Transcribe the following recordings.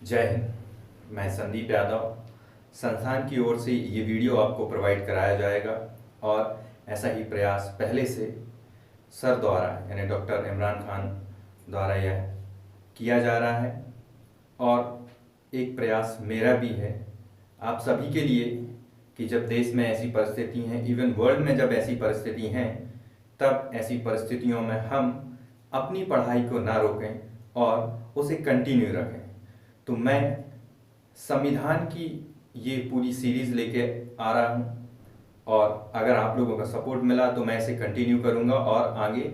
जय हिंद। मैं संदीप यादव। संस्थान की ओर से ये वीडियो आपको प्रोवाइड कराया जाएगा और ऐसा ही प्रयास पहले से सर द्वारा यानी डॉक्टर इमरान खान द्वारा यह किया जा रहा है और एक प्रयास मेरा भी है आप सभी के लिए कि जब देश में ऐसी परिस्थिति हैं, इवन वर्ल्ड में जब ऐसी परिस्थिति हैं, तब ऐसी परिस्थितियों में हम अपनी पढ़ाई को ना रोकें और उसे कंटिन्यू रखें। तो मैं संविधान की ये पूरी सीरीज़ लेके आ रहा हूँ और अगर आप लोगों का सपोर्ट मिला तो मैं इसे कंटिन्यू करूँगा और आगे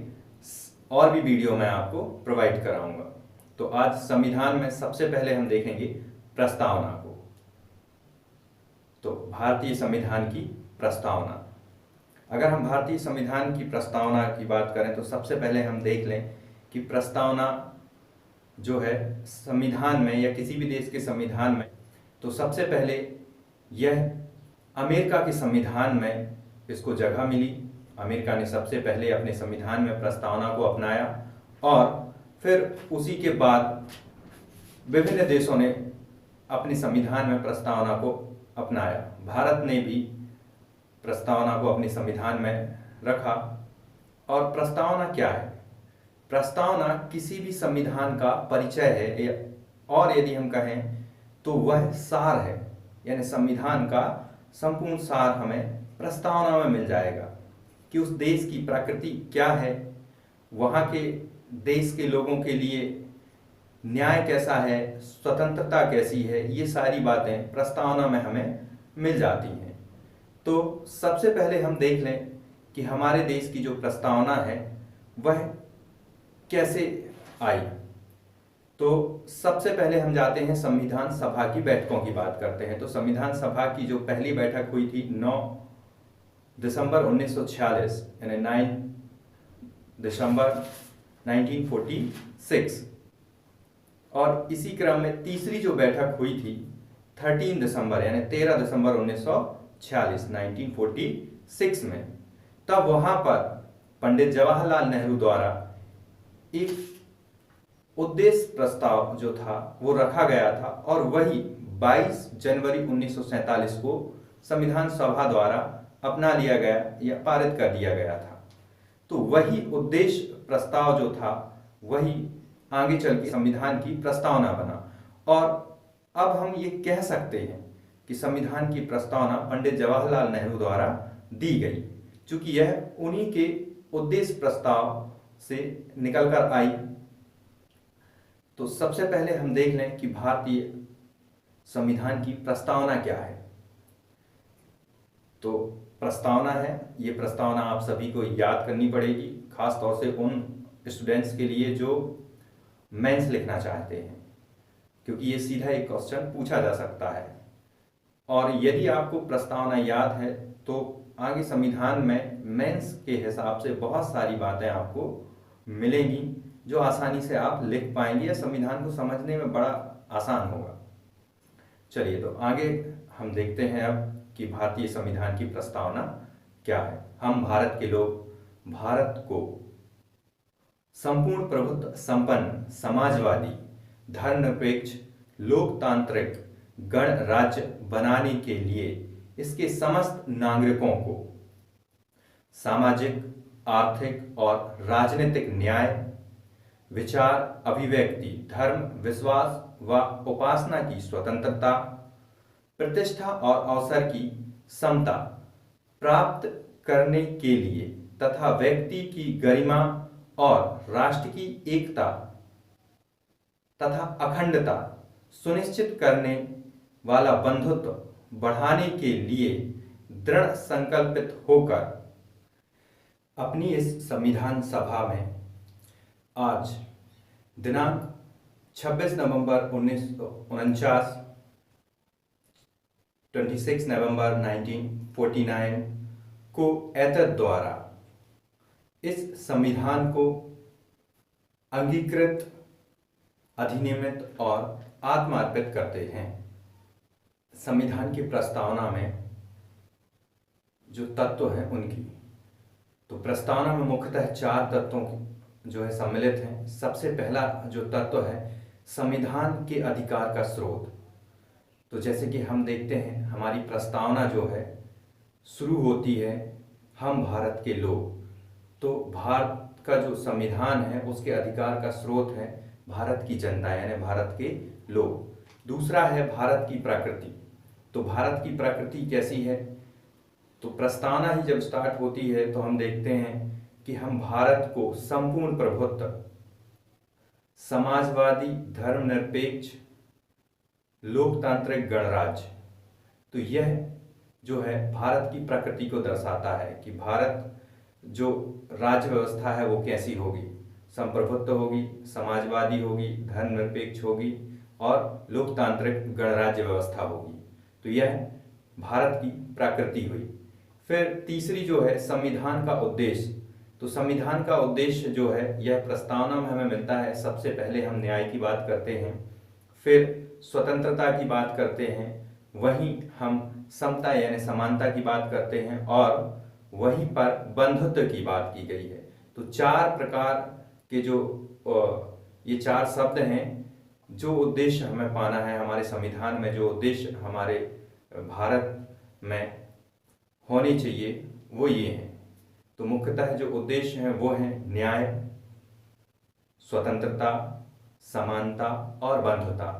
और भी वीडियो मैं आपको प्रोवाइड कराऊँगा। तो आज संविधान में सबसे पहले हम देखेंगे प्रस्तावना को। तो भारतीय संविधान की प्रस्तावना। अगर हम भारतीय संविधान की प्रस्तावना की बात करें तो सबसे पहले हम देख लें कि प्रस्तावना जो है संविधान में या किसी भी देश के संविधान में, तो सबसे पहले यह अमेरिका के संविधान में इसको जगह मिली। अमेरिका ने सबसे पहले अपने संविधान में प्रस्तावना को अपनाया और फिर उसी के बाद विभिन्न देशों ने अपने संविधान में प्रस्तावना को अपनाया। भारत ने भी प्रस्तावना को अपने संविधान में रखा। और प्रस्तावना क्या है? प्रस्तावना किसी भी संविधान का परिचय है और यदि हम कहें तो वह सार है, यानी संविधान का संपूर्ण सार हमें प्रस्तावना में मिल जाएगा कि उस देश की प्रकृति क्या है, वहाँ के देश के लोगों के लिए न्याय कैसा है, स्वतंत्रता कैसी है, ये सारी बातें प्रस्तावना में हमें मिल जाती हैं। तो सबसे पहले हम देख लें कि हमारे देश की जो प्रस्तावना है वह कैसे आई। तो सबसे पहले हम जाते हैं संविधान सभा की बैठकों की बात करते हैं। तो संविधान सभा की जो पहली बैठक हुई थी 9 दिसंबर 1946 यानी 9 दिसंबर 1946, और इसी क्रम में तीसरी जो बैठक हुई थी 13 दिसंबर यानी 13 दिसंबर 1946 1946 में। तब वहां पर पंडित जवाहरलाल नेहरू द्वारा एक उद्देश्य प्रस्ताव जो था वो रखा गया था और वही 22 जनवरी 1947 को संविधान सभा द्वारा अपना लिया गया या पारित कर दिया गया था। तो वही उद्देश्य प्रस्ताव जो था वही आगे चल के संविधान की प्रस्तावना बना। और अब हम ये कह सकते हैं कि संविधान की प्रस्तावना पंडित जवाहरलाल नेहरू द्वारा दी गई, क्योंकि यह उन्हीं के उद्देश्य प्रस्ताव से निकलकर आई। तो सबसे पहले हम देख लें कि भारतीय संविधान की प्रस्तावना क्या है। तो प्रस्तावना है, ये प्रस्तावना आप सभी को याद करनी पड़ेगी, खास तौर से उन स्टूडेंट्स के लिए जो मेंस लिखना चाहते हैं, क्योंकि ये सीधा एक क्वेश्चन पूछा जा सकता है। और यदि आपको प्रस्तावना याद है तो आगे संविधान में मेंस के हिसाब से बहुत सारी बातें आपको मिलेंगी जो आसानी से आप लिख पाएंगे या संविधान को समझने में बड़ा आसान होगा। चलिए तो आगे हम देखते हैं अब कि भारतीय संविधान की प्रस्तावना क्या है। हम भारत के लोग भारत को संपूर्ण प्रभुत्व संपन्न समाजवादी धर्मनिरपेक्ष लोकतांत्रिक गणराज्य बनाने के लिए इसके समस्त नागरिकों को सामाजिक, आर्थिक और राजनीतिक न्याय, विचार अभिव्यक्ति, धर्म, विश्वास व उपासना की स्वतंत्रता, प्रतिष्ठा और अवसर की समता प्राप्त करने के लिए तथा व्यक्ति की गरिमा और राष्ट्र की एकता तथा अखंडता सुनिश्चित करने वाला बंधुत्व बढ़ाने के लिए दृढ़ संकल्पित होकर अपनी इस संविधान सभा में आज दिनांक 26 नवंबर 1949 26 नवंबर 1949 को एतद द्वारा इस संविधान को अंगीकृत, अधिनियमित और आत्मार्पित करते हैं। संविधान की प्रस्तावना में जो तत्व हैं उनकी, तो प्रस्तावना में मुख्यतः 4 तत्वों जो है सम्मिलित हैं। सबसे पहला जो तत्व है संविधान के अधिकार का स्रोत। तो जैसे कि हम देखते हैं हमारी प्रस्तावना जो है शुरू होती है हम भारत के लोग। तो भारत का जो संविधान है उसके अधिकार का स्रोत है भारत की जनता यानी भारत के लोग। दूसरा है भारत की प्रकृति। तो भारत की प्रकृति कैसी है? तो प्रस्तावना ही जब स्टार्ट होती है तो हम देखते हैं कि हम भारत को संपूर्ण प्रभुत्व, समाजवादी, धर्मनिरपेक्ष, लोकतांत्रिक गणराज्य, तो यह जो है भारत की प्रकृति को दर्शाता है कि भारत जो राज्य व्यवस्था है वो कैसी होगी। संप्रभुत्व होगी, समाजवादी होगी, धर्मनिरपेक्ष होगी और लोकतांत्रिक गणराज्य व्यवस्था होगी। तो यह भारत की प्रकृति हुई। फिर तीसरी जो है संविधान का उद्देश्य। तो संविधान का उद्देश्य जो है यह प्रस्तावना में हमें मिलता है। सबसे पहले हम न्याय की बात करते हैं, फिर स्वतंत्रता की बात करते हैं, वहीं हम समता यानी समानता की बात करते हैं और वहीं पर बंधुत्व की बात की गई है। तो चार प्रकार के जो ये चार शब्द हैं, जो उद्देश्य हमें पाना है हमारे संविधान में, जो उद्देश्य हमारे भारत में होने चाहिए वो ये हैं। तो मुख्यतः जो उद्देश्य हैं वो हैं न्याय, स्वतंत्रता, समानता और बंधुता।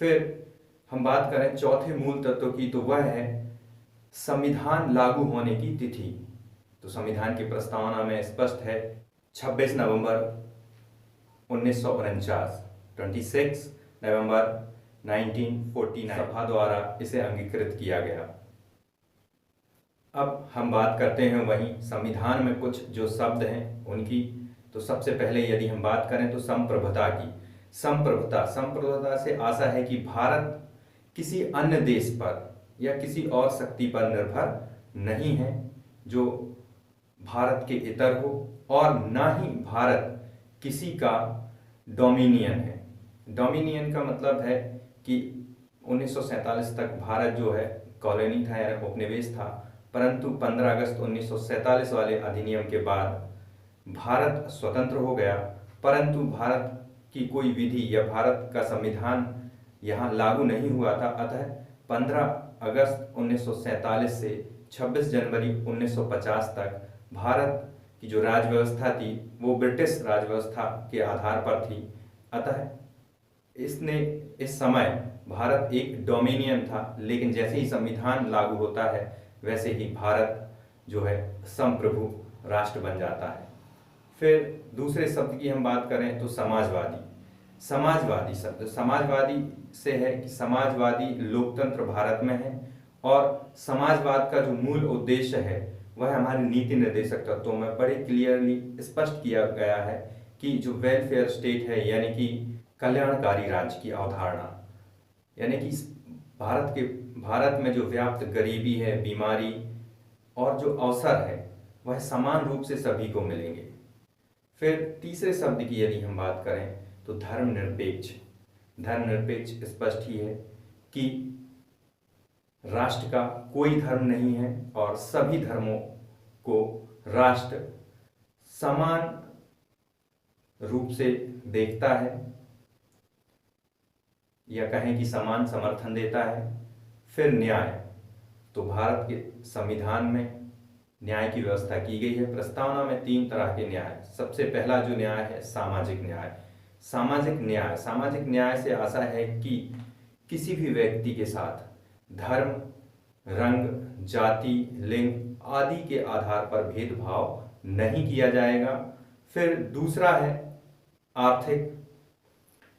फिर हम बात करें चौथे मूल तत्व की, तो वह है संविधान लागू होने की तिथि। तो संविधान की प्रस्तावना में स्पष्ट है 26 नवंबर 1949, 26 नवंबर 1949 सभा द्वारा इसे अंगीकृत किया गया। अब हम बात करते हैं वहीं संविधान में कुछ जो शब्द हैं उनकी। तो सबसे पहले यदि हम बात करें तो संप्रभुता की। संप्रभुता से आशा है कि भारत किसी अन्य देश पर या किसी और शक्ति पर निर्भर नहीं है जो भारत के इतर हो, और ना ही भारत किसी का डोमिनियन है। डोमिनियन का मतलब है कि 1947 तक भारत जो है कॉलोनी था या उपनिवेश था, परंतु 15 अगस्त 1947 वाले अधिनियम के बाद भारत स्वतंत्र हो गया, परंतु भारत की कोई विधि या भारत का संविधान यहाँ लागू नहीं हुआ था। अतः 15 अगस्त 1947 से 26 जनवरी 1950 तक भारत की जो राज्य व्यवस्था थी वो ब्रिटिश राज्य व्यवस्था के आधार पर थी। अतः इस समय भारत एक डोमिनियन था, लेकिन जैसे ही संविधान लागू होता है वैसे ही भारत जो है संप्रभु राष्ट्र बन जाता है। फिर दूसरे शब्द की हम बात करें तो समाजवादी शब्द समाजवादी से है कि समाजवादी लोकतंत्र भारत में है, और समाजवाद का जो मूल उद्देश्य है वह हमारे नीति निर्देशक तत्वों में बड़े क्लियरली स्पष्ट किया गया है कि जो वेलफेयर स्टेट है यानी कि कल्याणकारी राज्य की अवधारणा, यानी कि भारत में जो व्याप्त गरीबी है, बीमारी और जो अवसर है वह समान रूप से सभी को मिलेंगे। फिर तीसरे शब्द की यदि हम बात करें तो धर्मनिरपेक्ष स्पष्ट ही है कि राष्ट्र का कोई धर्म नहीं है और सभी धर्मों को राष्ट्र समान रूप से देखता है या कहें कि समान समर्थन देता है। फिर न्याय, तो भारत के संविधान में न्याय की व्यवस्था की गई है। प्रस्तावना में 3 तरह के न्याय। सबसे पहला जो न्याय है सामाजिक न्याय। सामाजिक न्याय से आशा है कि किसी भी व्यक्ति के साथ धर्म, रंग, जाति, लिंग आदि के आधार पर भेदभाव नहीं किया जाएगा। फिर दूसरा है आर्थिक,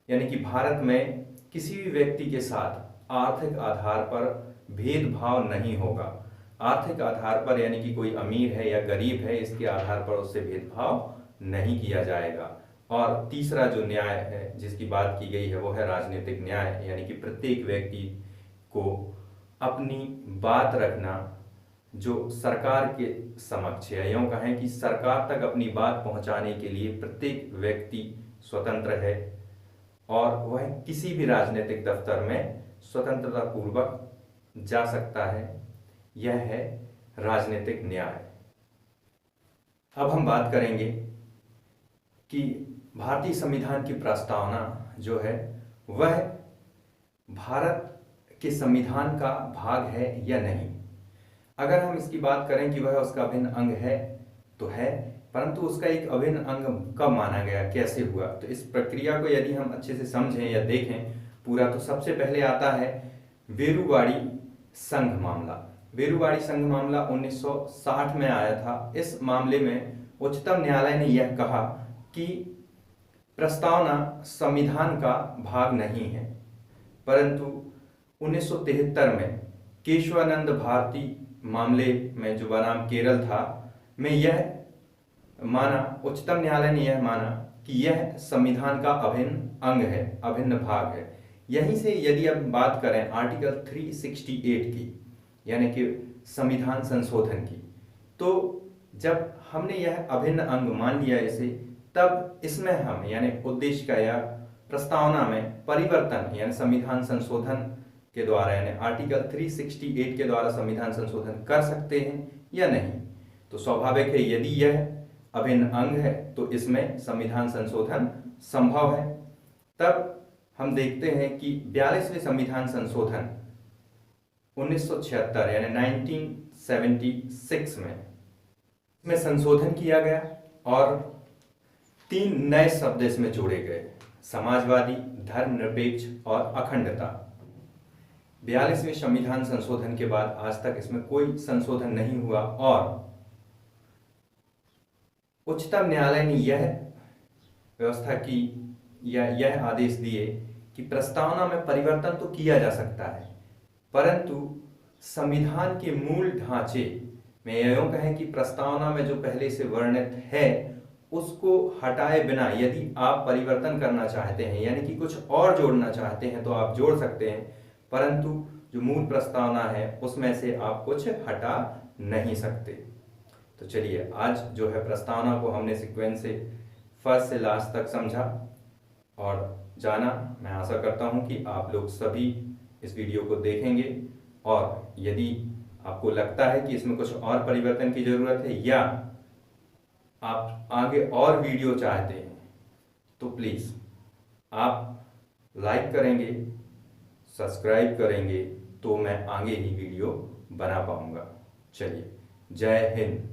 यानी कि भारत में किसी भी व्यक्ति के साथ आर्थिक आधार पर भेदभाव नहीं होगा। आर्थिक आधार पर यानी कि कोई अमीर है या गरीब है इसके आधार पर उससे भेदभाव नहीं किया जाएगा। और तीसरा जो न्याय है जिसकी बात की गई है वो है राजनीतिक न्याय, यानी कि प्रत्येक व्यक्ति को अपनी बात रखना जो सरकार के समक्ष है, यूँ कहें कि सरकार तक अपनी बात पहुंचाने के लिए प्रत्येक व्यक्ति स्वतंत्र है और वह किसी भी राजनीतिक दफ्तर में स्वतंत्रता पूर्वक जा सकता है। यह है राजनीतिक न्याय। अब हम बात करेंगे कि भारतीय संविधान की प्रस्तावना जो है वह भारत के संविधान का भाग है या नहीं। अगर हम इसकी बात करें कि वह उसका अभिन्न अंग है तो है, परंतु उसका एक अभिन्न अंग कब माना गया, कैसे हुआ, तो इस प्रक्रिया को यदि हम अच्छे से समझें या देखें पूरा, तो सबसे पहले आता है वेरुवाड़ी संघ मामला। वेरुवाड़ी संघ मामला 1960 में आया था। इस मामले में उच्चतम न्यायालय ने यह कहा कि प्रस्तावना संविधान का भाग नहीं है, परंतु 1973 में केशवानंद भारती मामले में, जो बनाम केरल था, में यह माना, उच्चतम न्यायालय ने यह माना कि यह संविधान का अभिन्न अंग है, अभिन्न भाग है। यहीं से यदि अब बात करें आर्टिकल 368 की, यानी कि संविधान संशोधन की, तो जब हमने यह अभिन्न अंग मान लिया इसे, तब इसमें हम यानी उद्देश्य का या प्रस्तावना में परिवर्तन यानी संविधान संशोधन के द्वारा, यानी आर्टिकल 368 के द्वारा संविधान संशोधन कर सकते हैं या नहीं। तो स्वाभाविक है यदि यह अभिन्न अंग है तो इसमें संविधान संशोधन संभव है। तब हम देखते हैं कि 42वें संविधान संशोधन 1976 यानी 1976 में संशोधन किया गया और 3 नए शब्द इसमें जोड़े गए: समाजवादी, धर्मनिरपेक्ष और अखंडता। 42वें संविधान संशोधन के बाद आज तक इसमें कोई संशोधन नहीं हुआ और उच्चतम न्यायालय ने यह व्यवस्था की या यह आदेश दिए कि प्रस्तावना में परिवर्तन तो किया जा सकता है, परंतु संविधान के मूल ढांचे में यूं कहें कि प्रस्तावना में जो पहले से वर्णित है उसको हटाए बिना यदि आप परिवर्तन करना चाहते हैं, यानी कि कुछ और जोड़ना चाहते हैं, तो आप जोड़ सकते हैं, परंतु जो मूल प्रस्तावना है उसमें से आप कुछ हटा नहीं सकते। तो चलिए, आज जो है प्रस्तावना को हमने सीक्वेंस से फर्स्ट से लास्ट तक समझा और जाना। मैं आशा करता हूं कि आप लोग सभी इस वीडियो को देखेंगे और यदि आपको लगता है कि इसमें कुछ और परिवर्तन की जरूरत है या आप आगे और वीडियो चाहते हैं, तो प्लीज़ आप लाइक करेंगे, सब्सक्राइब करेंगे, तो मैं आगे ही वीडियो बना पाऊंगा। चलिए, जय हिंद।